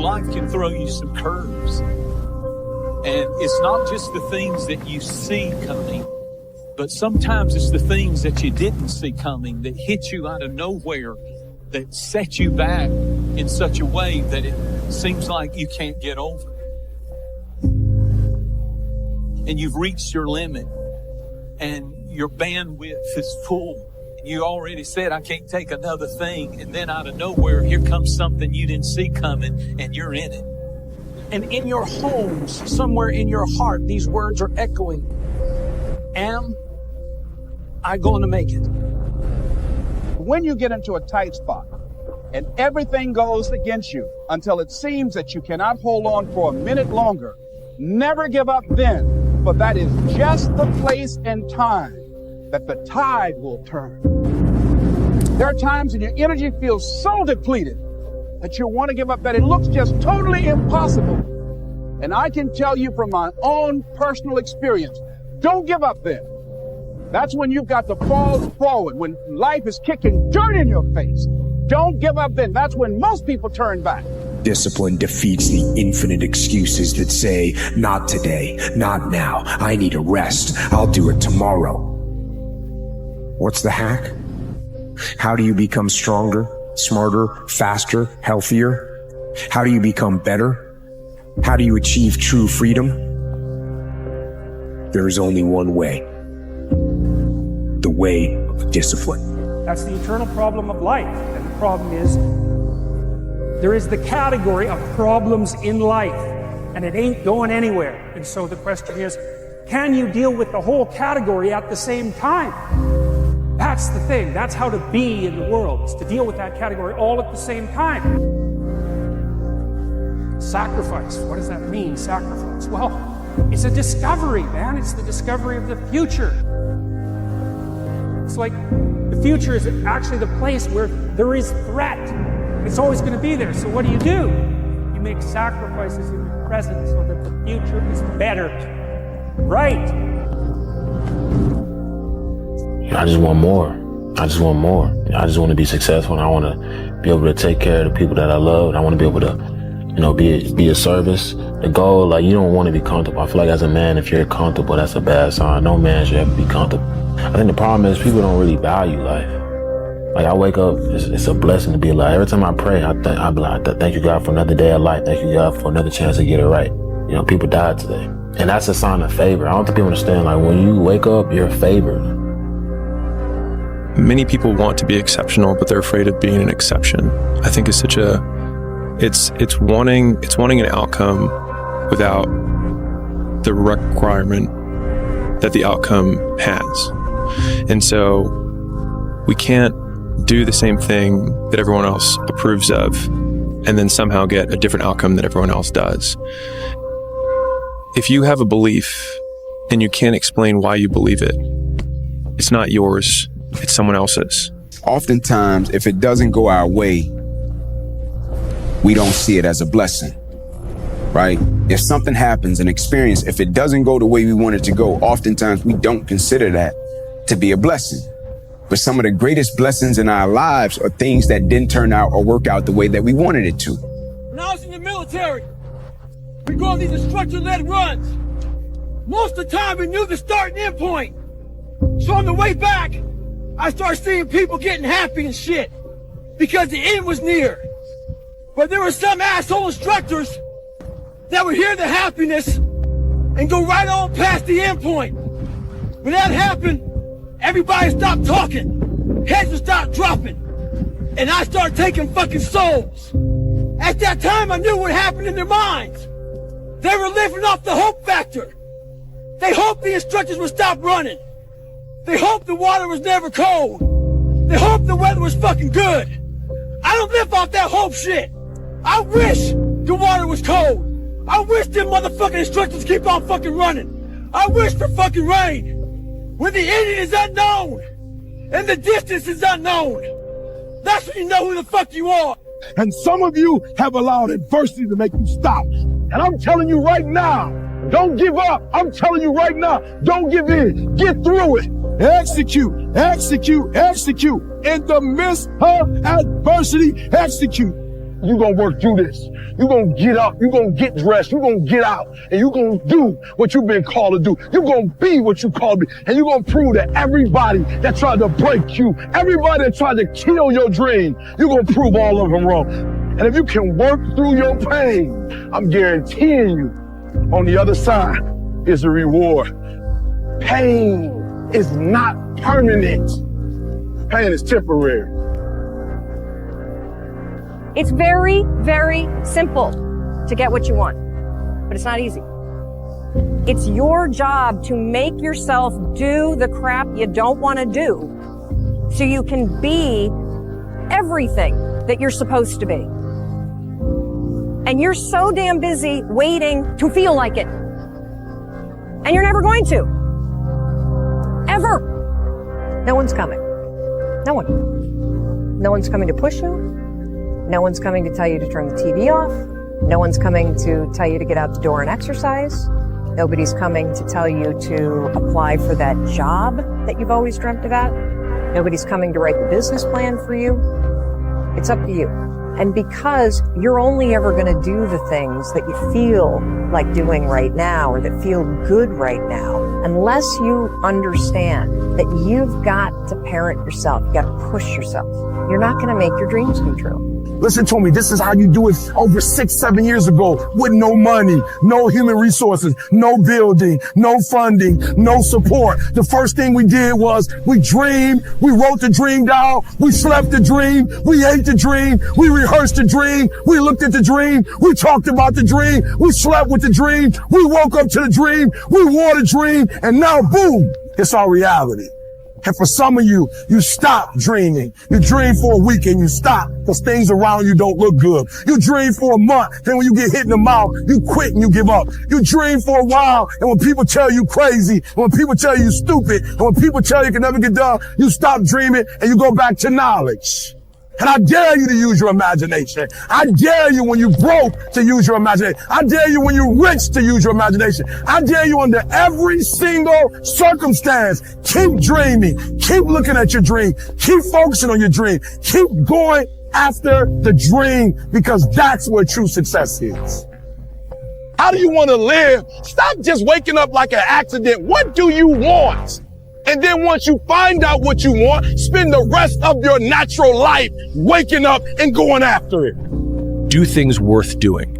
life can throw you some curves. And it's not just the things that you see coming, but sometimes it's the things that you didn't see coming that hit you out of nowhere, that set you back in such a way that it seems like you can't get over. And you've reached your limit and your bandwidth is full. You already said, I can't take another thing. And then out of nowhere, here comes something you didn't see coming and you're in it. And in your homes, somewhere in your heart, these words are echoing. Am I going to make it? When you get into a tight spot and everything goes against you until it seems that you cannot hold on for a minute longer, never give up then, for that is just the place and time that the tide will turn. There are times when your energy feels so depleted that you want to give up, that it looks just totally impossible. And I can tell you from my own personal experience, don't give up then. That's when you've got to fall forward, when life is kicking dirt in your face. Don't give up then. That's when most people turn back. Discipline defeats the infinite excuses that say, not today, not now, I need a rest, I'll do it tomorrow. What's the hack? How do you become stronger, smarter, faster, healthier? How do you become better? How do you achieve true freedom? There is only one way. The way of discipline. That's the eternal problem of life. And the problem is, there is the category of problems in life, and it ain't going anywhere. And so the question is, can you deal with the whole category at the same time? That's the thing. That's how to be in the world, is to deal with that category all at the same time. Sacrifice. What does that mean, sacrifice? Well, it's a discovery, man. It's the discovery of the future. It's like the future is actually the place where there is threat. It's always going to be there. So what do? You make sacrifices in the present so that the future is better. Right. I just want more. I just want more. I just want to be successful, and I want to be able to take care of the people that I love, and I want to be able to, be a service. The goal, you don't want to be comfortable. I feel like as a man, if you're comfortable, that's a bad sign. No man should ever be comfortable. I think the problem is people don't really value life. I wake up, it's a blessing to be alive. Every time I pray, I be like, thank you, God, for another day of life. Thank you, God, for another chance to get it right. People died today. And that's a sign of favor. I don't think people understand, when you wake up, you're favored. Many people want to be exceptional, but they're afraid of being an exception. I think it's such it's wanting an outcome without the requirement that the outcome has. And so we can't do the same thing that everyone else approves of and then somehow get a different outcome that everyone else does. If you have a belief and you can't explain why you believe it, it's not yours, it's someone else's. Oftentimes, if it doesn't go our way, we don't see it as a blessing, right? If something happens, an experience, if it doesn't go the way we want it to go, oftentimes we don't consider that to be a blessing. But some of the greatest blessings in our lives are things that didn't turn out or work out the way that we wanted it to. When I was in the military, we go on these instructor-led runs. Most of the time we knew the start and end point. So on the way back, I started seeing people getting happy and shit because the end was near. But there were some asshole instructors that would hear the happiness and go right on past the end point. When that happened, everybody stopped talking. Heads would stop dropping. And I started taking fucking souls. At that time, I knew what happened in their minds. They were living off the hope factor. They hoped the instructors would stop running. They hoped the water was never cold. They hoped the weather was fucking good. I don't live off that hope shit. I wish the water was cold. I wish them motherfucking instructors keep on fucking running. I wish for fucking rain. When the ending is unknown and the distance is unknown, that's when you know who the fuck you are. And some of you have allowed adversity to make you stop. And I'm telling you right now, don't give up. I'm telling you right now, don't give in. Get through it. Execute, execute, execute. In the midst of adversity, execute. you're going to work through this. You're going to get up. You're going to get dressed. You're going to get out. And you're going to do what you've been called to do. You're going to be what you called to be. And you're going to prove to everybody that tried to break you, everybody that tried to kill your dream, you're going to prove all of them wrong. And if you can work through your pain, I'm guaranteeing you, on the other side is a reward. Pain is not permanent. Pain is temporary. It's very, very simple to get what you want, but it's not easy. It's your job to make yourself do the crap you don't want to do so you can be everything that you're supposed to be. And you're so damn busy waiting to feel like it. And you're never going to. Ever. No one's coming. No one. No one's coming to push you. No one's coming to tell you to turn the TV off. No one's coming to tell you to get out the door and exercise. Nobody's coming to tell you to apply for that job that you've always dreamt about. Nobody's coming to write the business plan for you. It's up to you. And because you're only ever going to do the things that you feel like doing right now or that feel good right now, unless you understand that you've got to parent yourself, you got to push yourself, you're not going to make your dreams come true. Listen to me, this is how you do it over 6-7 years ago with no money, no human resources, no building, no funding, no support. The first thing we did was we dreamed, we wrote the dream down, we slept the dream, we ate the dream, we rehearsed the dream, we looked at the dream, we talked about the dream, we slept with the dream, we woke up to the dream, we wore the dream, and now boom, it's our reality. And for some of you, you stop dreaming. You dream for a week and you stop because things around you don't look good. You dream for a month, then when you get hit in the mouth, you quit and you give up. You dream for a while, and when people tell you crazy, and when people tell you stupid, and when people tell you can never get done, you stop dreaming and you go back to knowledge. And I dare you to use your imagination. I dare you when you're broke to use your imagination. I dare you when you're rich to use your imagination. I dare you under every single circumstance. Keep dreaming. Keep looking at your dream. Keep focusing on your dream. Keep going after the dream because that's where true success is. How do you want to live? Stop just waking up like an accident. What do you want? And then once you find out what you want, spend the rest of your natural life waking up and going after it. Do things worth doing.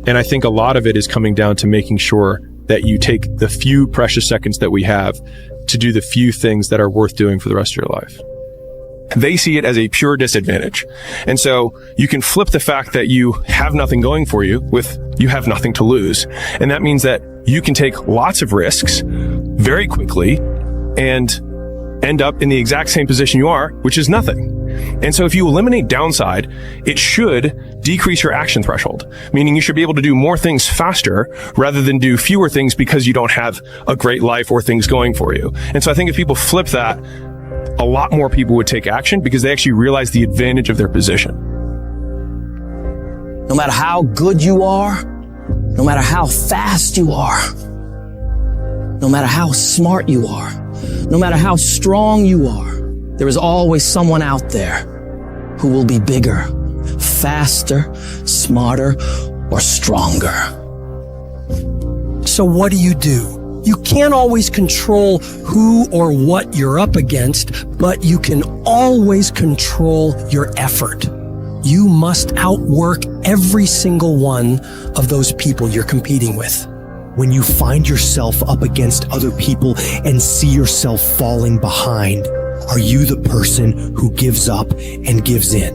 And I think a lot of it is coming down to making sure that you take the few precious seconds that we have to do the few things that are worth doing for the rest of your life. They see it as a pure disadvantage. And so you can flip the fact that you have nothing going for you with you have nothing to lose. And that means that you can take lots of risks very quickly and end up in the exact same position you are, which is nothing. And so if you eliminate downside, it should decrease your action threshold, meaning you should be able to do more things faster rather than do fewer things because you don't have a great life or things going for you. And so I think if people flip that, a lot more people would take action because they actually realize the advantage of their position. No matter how good you are, no matter how fast you are, no matter how smart you are, no matter how strong you are, there is always someone out there who will be bigger, faster, smarter, or stronger. So what do? You can't always control who or what you're up against, but you can always control your effort. You must outwork every single one of those people you're competing with. When you find yourself up against other people and see yourself falling behind, are you the person who gives up and gives in?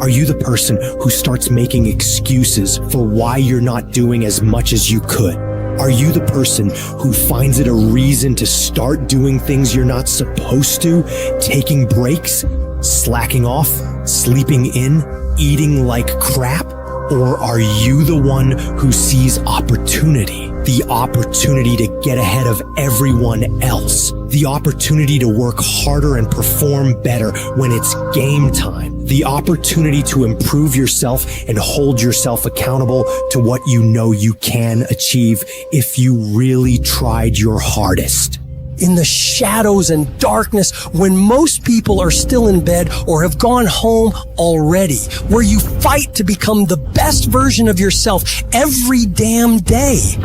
Are you the person who starts making excuses for why you're not doing as much as you could? Are you the person who finds it a reason to start doing things you're not supposed to, taking breaks, slacking off, sleeping in, eating like crap? Or are you the one who sees opportunity? The opportunity to get ahead of everyone else. The opportunity to work harder and perform better when it's game time. The opportunity to improve yourself and hold yourself accountable to what you know you can achieve if you really tried your hardest. in the shadows and darkness when most people are still in bed or have gone home already, where you fight to become the best version of yourself every damn day.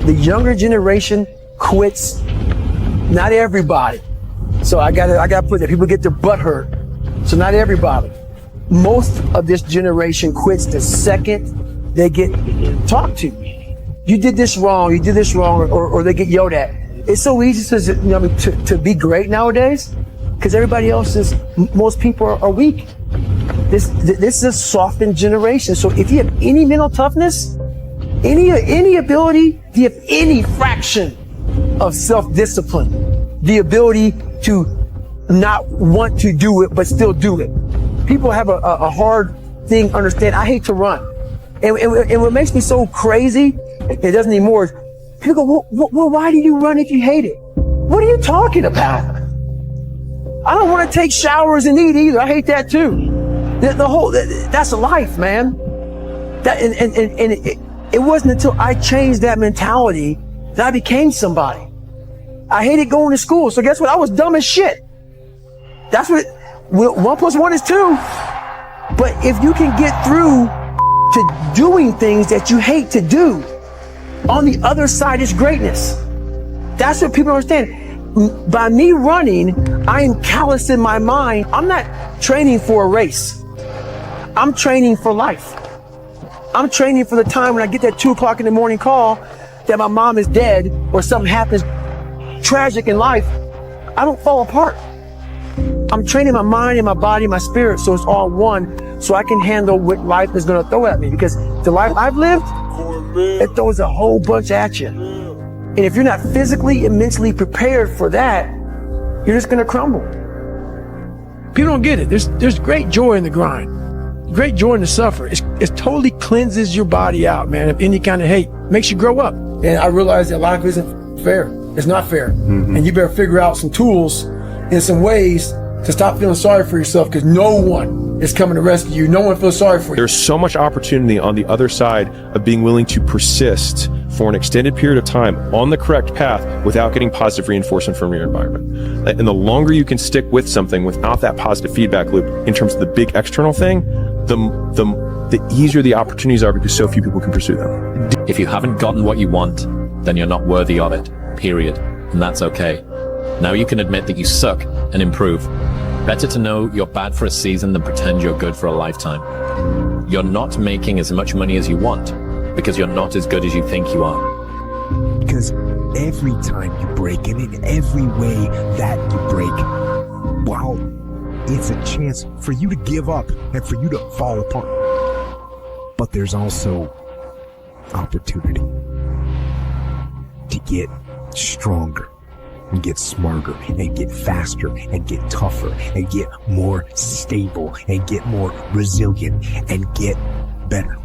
The younger generation quits. Not everybody. So I gotta put that. People get their butt hurt. So not everybody. Most of this generation quits the second they get talked to. You did this wrong, or they get yelled at. It's so easy to be great nowadays because everybody else is, most people are weak. This is a softened generation. So if you have any mental toughness, any ability, if you have any fraction of self-discipline, the ability to not want to do it but still do it. People have a hard thing understand. I hate to run. And what makes me so crazy, it doesn't anymore, is people go, well, why do you run if you hate it? What are you talking about? I don't want to take showers and eat either. I hate that too. That's a life, man. It wasn't until I changed that mentality that I became somebody. I hated going to school. So guess what? I was dumb as shit. That's what 1 + 1 is 2. But if you can get through to doing things that you hate to do, on the other side is greatness. That's what people understand. By me running, I am callous in my mind. I'm not training for a race. I'm training for life. I'm training for the time when I get that 2 o'clock in the morning call that my mom is dead or something happens tragic in life. I don't fall apart. I'm training my mind and my body and my spirit so it's all one, so I can handle what life is going to throw at me. Because the life I've lived, it throws a whole bunch at you. And if you're not physically and mentally prepared for that, you're just going to crumble. People don't get it. There's great joy in the grind. Great joy in the suffer. It totally cleanses your body out, man, of any kind of hate. Makes you grow up. And I realize that life isn't fair. It's not fair. Mm-hmm. And you better figure out some tools and some ways to stop feeling sorry for yourself, because no one is coming to rescue you. No one feels sorry for you. There's so much opportunity on the other side of being willing to persist for an extended period of time on the correct path without getting positive reinforcement from your environment. And the longer you can stick with something without that positive feedback loop in terms of the big external thing, the easier the opportunities are, because so few people can pursue them. If you haven't gotten what you want, then you're not worthy of it, period. And that's okay. Now you can admit that you suck and improve. Better to know you're bad for a season than pretend you're good for a lifetime. You're not making as much money as you want because you're not as good as you think you are. Because every time you break, and in every way that you break, well, it's a chance for you to give up and for you to fall apart. But there's also opportunity to get stronger and get smarter and get faster and get tougher and get more stable and get more resilient and get better.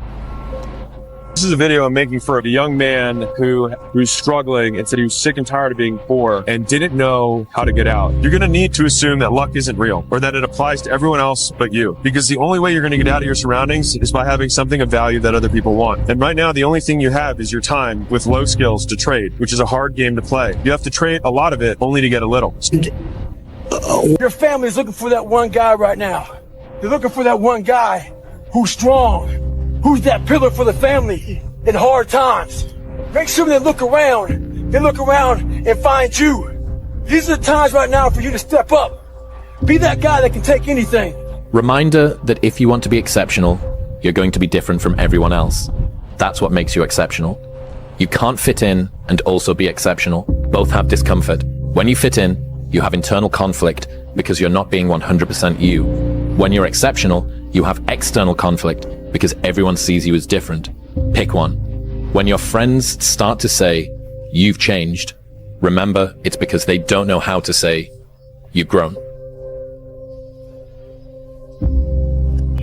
This is a video I'm making for a young man who's struggling and said he was sick and tired of being poor and didn't know how to get out. You're going to need to assume that luck isn't real, or that it applies to everyone else but you. Because the only way you're going to get out of your surroundings is by having something of value that other people want. And right now, the only thing you have is your time with low skills to trade, which is a hard game to play. You have to trade a lot of it only to get a little. Your family is looking for that one guy right now. They're looking for that one guy who's strong, who's that pillar for the family in hard times. Make sure they look around and find you. These are the times right now for you to step up. Be that guy that can take anything. Reminder that if you want to be exceptional, you're going to be different from everyone else. That's what makes you exceptional. You can't fit in and also be exceptional. Both have discomfort. When you fit in, you have internal conflict because you're not being 100% you. When you're exceptional, you have external conflict because everyone sees you as different. Pick one. When your friends start to say, you've changed, remember it's because they don't know how to say, you've grown.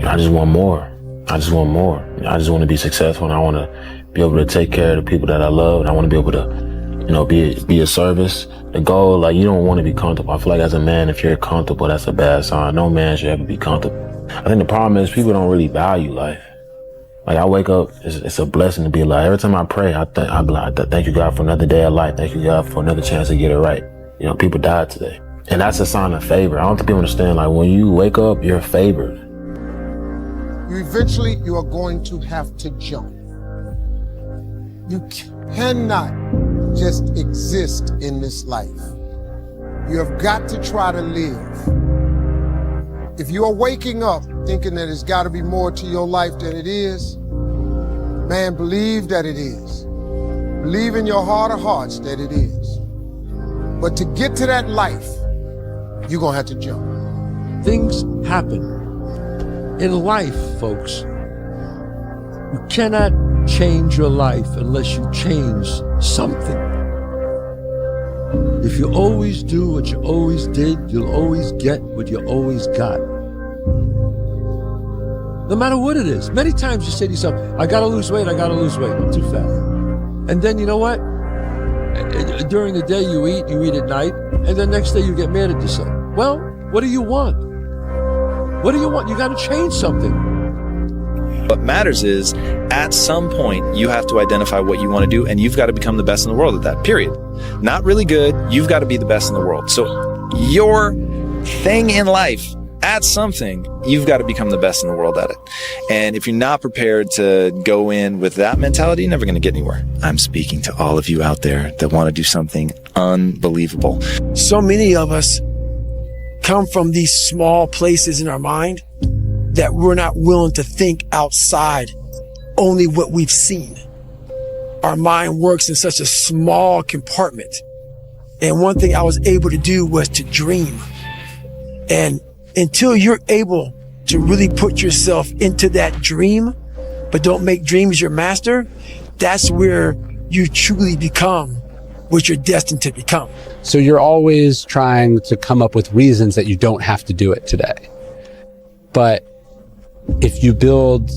I just want more. I just want more. I just want to be successful, and I want to be able to take care of the people that I love, and I want to be able to, be a service. The goal, you don't want to be comfortable. I feel like as a man, if you're comfortable, that's a bad sign. No man should ever be comfortable. I think the problem is people don't really value life. Like I wake up, it's a blessing to be alive. Every time I pray, I be like, thank you God for another day of life. Thank you God for another chance to get it right. You know, people died today. And that's a sign of favor. I don't think people understand, like when you wake up, you're favored. Eventually you are going to have to jump. You cannot just exist in this life. You have got to try to live. If you are waking up thinking that it's got to be more to your life than it is, man, believe that it is. Believe in your heart of hearts that it is. But to get to that life, you're going to have to jump. Things happen in life, folks. You cannot change your life unless you change something. If you always do what you always did, you'll always get what you always got. No matter what it is. Many times you say to yourself, I gotta lose weight, I'm too fat. And then you know what? During the day you eat at night, and the next day you get mad at yourself. Well, what do you want? What do you want? You gotta change something. What matters is, at some point, you have to identify what you want to do, and you've got to become the best in the world at that, period. Not really good, you've got to be the best in the world. So your thing in life, at something, you've got to become the best in the world at it. And if you're not prepared to go in with that mentality, you're never going to get anywhere. I'm speaking to all of you out there that want to do something unbelievable. So many of us come from these small places in our mind that we're not willing to think outside only what we've seen. Our mind works in such a small compartment. And one thing I was able to do was to dream. And until you're able to really put yourself into that dream, but don't make dreams your master, that's where you truly become what you're destined to become. So you're always trying to come up with reasons that you don't have to do it today. But if you're building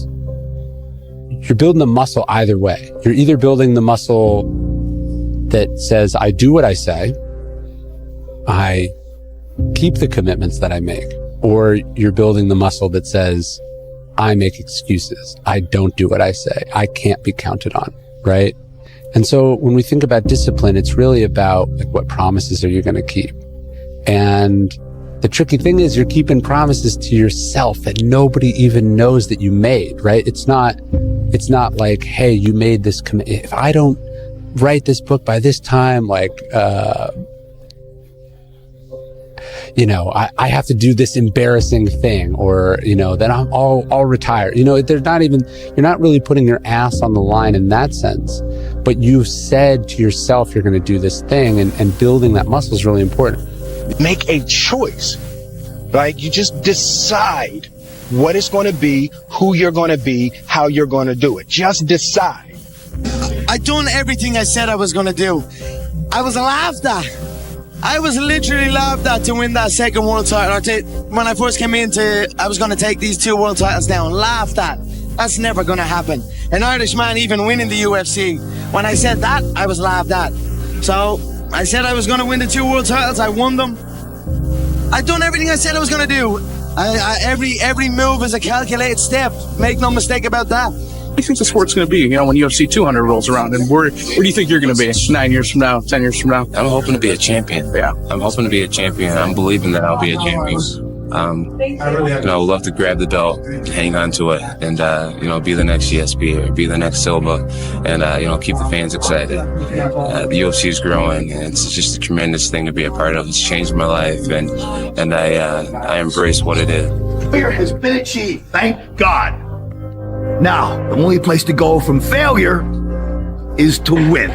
the muscle either way. You're either building the muscle that says, I do what I say, I keep the commitments that I make, or you're building the muscle that says, I make excuses, I don't do what I say, I can't be counted on, right? And so when we think about discipline, it's really about like, what promises are you going to keep? And the tricky thing is you're keeping promises to yourself that nobody even knows that you made, right? It's not like, hey, you made this commitment. If I don't write this book by this time, like, I have to do this embarrassing thing, or, then I'll retire. You're not really putting your ass on the line in that sense, but you've said to yourself, you're going to do this thing, and building that muscle is really important. Make a choice, right? You just decide what it's going to be, who you're going to be, how you're going to do it. Just decide. I done everything I said I was going to do. I was laughed at. I was literally laughed at to win that second world title. When I first came I was going to take these 2 world titles down. Laughed at. That's never going to happen. An Irish man even winning the UFC. When I said that, I was laughed at. So I said I was going to win the 2 world titles. I won them. I done everything I said I was going to do. Every move is a calculated step. Make no mistake about that. What do you think the sport's going to be, when UFC 200 rolls around? And where do you think you're going to be 9 years from now, 10 years from now? I'm hoping to be a champion. Yeah. I'm hoping to be a champion. I'm believing that I'll be a champion. I'd love to grab the belt, hang on to it, and, be the next GSP or be the next Silva, and, keep the fans excited. The UFC is growing, and it's just a tremendous thing to be a part of. It's changed my life, and I embrace what it is. Failure has been achieved, thank God. Now, the only place to go from failure is to win.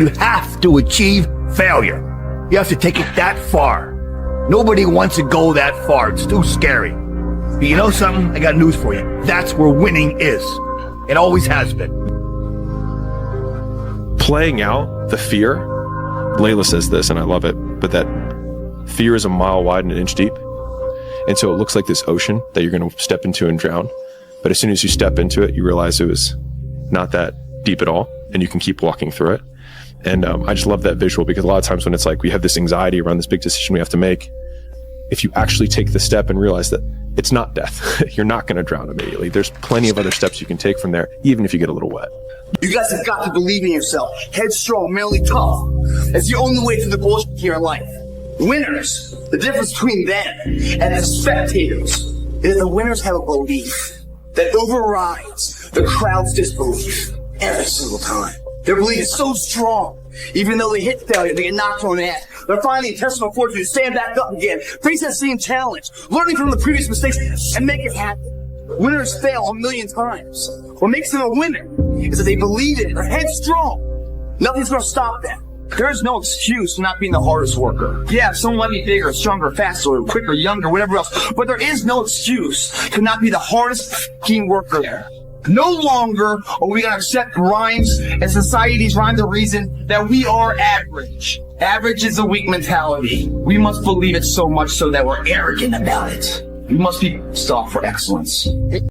You have to achieve failure. You have to take it that far. Nobody wants to go that far. It's too scary. But you know something? I got news for you. That's where winning is. It always has been. Playing out the fear, Layla says this, and I love it, but that fear is a mile wide and an inch deep. And so it looks like this ocean that you're going to step into and drown. But as soon as you step into it, you realize it was not that deep at all, and you can keep walking through it. And I just love that visual, because a lot of times when it's like we have this anxiety around this big decision we have to make, if you actually take the step and realize that it's not death. You're not going to drown immediately. There's plenty of other steps you can take from there, even if you get a little wet. You guys have got to believe in yourself. Headstrong, mentally tough. It's the only way through the bullshit here in life. Winners, the difference between them and the spectators is that the winners have a belief that overrides the crowd's disbelief every single time. Their belief is so strong, even though they hit failure, they get knocked on the ass. They're finding intestinal fortitude to stand back up again, face that same challenge, learning from the previous mistakes, and make it happen. Winners fail a million times. What makes them a winner is that they believe in it, they're headstrong. Nothing's gonna stop them. There's no excuse for not being the hardest worker. Yeah, someone might be bigger, stronger, faster, or quicker, younger, whatever else, but there is no excuse to not be the hardest fucking worker there. No longer are we gonna accept rhymes and society's rhymes of reason that we are average. Average is a weak mentality. We must believe it so much so that we're arrogant about it. We must be sought for excellence.